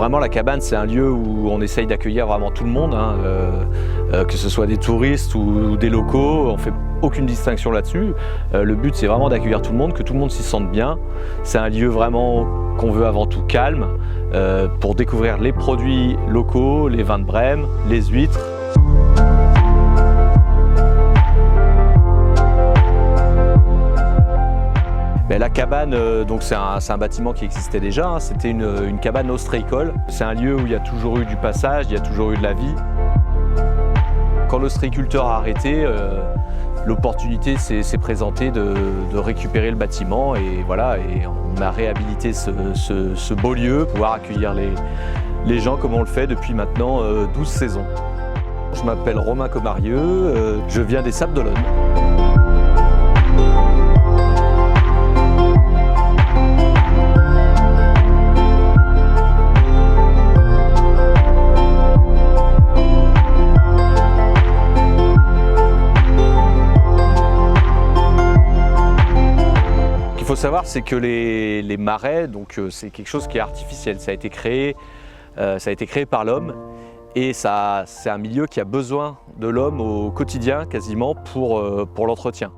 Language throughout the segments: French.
Vraiment, la cabane, c'est un lieu où on essaye d'accueillir vraiment tout le monde, hein, que ce soit des touristes ou des locaux, on fait aucune distinction là-dessus. Le but, c'est vraiment d'accueillir tout le monde, que tout le monde s'y sente bien. C'est un lieu vraiment qu'on veut avant tout calme, pour découvrir les produits locaux, les vins de Brême, les huîtres. La cabane, donc c'est un bâtiment qui existait déjà, hein. C'était une cabane ostréicole. C'est un lieu où il y a toujours eu du passage, il y a toujours eu de la vie. Quand l'ostréiculteur a arrêté, l'opportunité s'est présentée de récupérer le bâtiment et voilà, et on a réhabilité ce beau lieu, pouvoir accueillir les gens comme on le fait depuis maintenant 12 saisons. Je m'appelle Romain Comarieux, je viens des Sables d'Olonne. Ce qu'il faut savoir, c'est que les marais, c'est quelque chose qui est artificiel. Ça a été créé par l'homme et c'est un milieu qui a besoin de l'homme au quotidien quasiment pour l'entretien.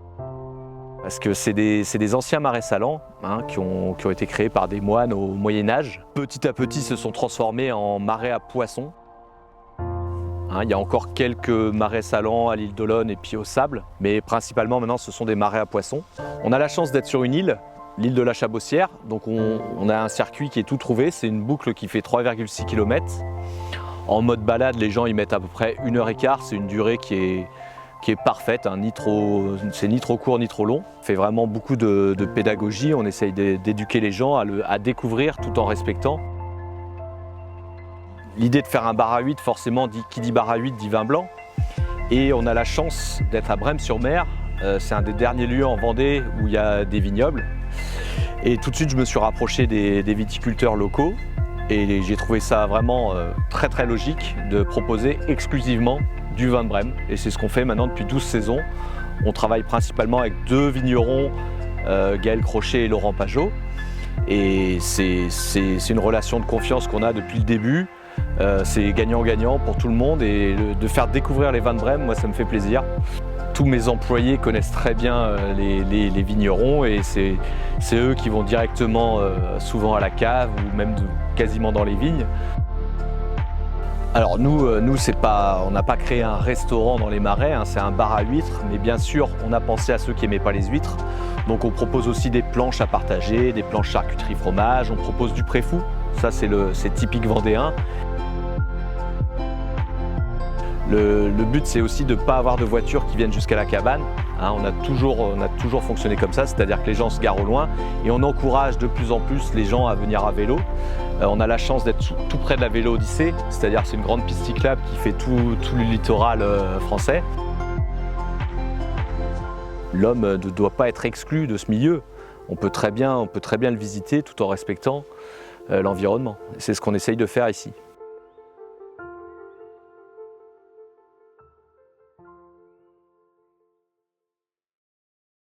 Parce que c'est des anciens marais salants, hein, qui ont été créés par des moines au Moyen-Âge. Petit à petit, se sont transformés en marais à poissons. Hein, il y a encore quelques marais salants à l'île d'Olonne et puis au Sable, mais principalement maintenant ce sont des marais à poissons. On a la chance d'être sur une île, l'île de la Chabossière, donc on a un circuit qui est tout trouvé, c'est une boucle qui fait 3,6 km. En mode balade, les gens y mettent à peu près 1h15, c'est une durée qui est parfaite, hein, c'est ni trop court ni trop long. On fait vraiment beaucoup de pédagogie, on essaye d'éduquer les gens à découvrir tout en respectant. L'idée de faire un bar à huîtres, forcément, qui dit bar à huîtres dit vin blanc. Et on a la chance d'être à Brême-sur-Mer. C'est un des derniers lieux en Vendée où il y a des vignobles. Et tout de suite, je me suis rapproché des viticulteurs locaux. Et j'ai trouvé ça vraiment très très logique de proposer exclusivement du vin de Brême. Et c'est ce qu'on fait maintenant depuis 12 saisons. On travaille principalement avec deux vignerons, Gaël Crochet et Laurent Pajot. Et c'est une relation de confiance qu'on a depuis le début. C'est gagnant-gagnant pour tout le monde et de faire découvrir les vins de Brême, moi ça me fait plaisir. Tous mes employés connaissent très bien les vignerons et c'est eux qui vont directement souvent à la cave ou même quasiment dans les vignes. Alors nous on n'a pas créé un restaurant dans les marais, hein, c'est un bar à huîtres, mais bien sûr on a pensé à ceux qui n'aimaient pas les huîtres. Donc on propose aussi des planches à partager, des planches charcuterie fromage, on propose du préfou, ça c'est typique vendéen. Le but, c'est aussi de ne pas avoir de voitures qui viennent jusqu'à la cabane. Hein, on a toujours fonctionné comme ça, c'est-à-dire que les gens se garent au loin et on encourage de plus en plus les gens à venir à vélo. On a la chance d'être tout près de la Vélo Odyssée, c'est-à-dire c'est une grande piste cyclable qui fait tout le littoral français. L'homme ne doit pas être exclu de ce milieu. On peut très bien le visiter tout en respectant l'environnement. C'est ce qu'on essaye de faire ici.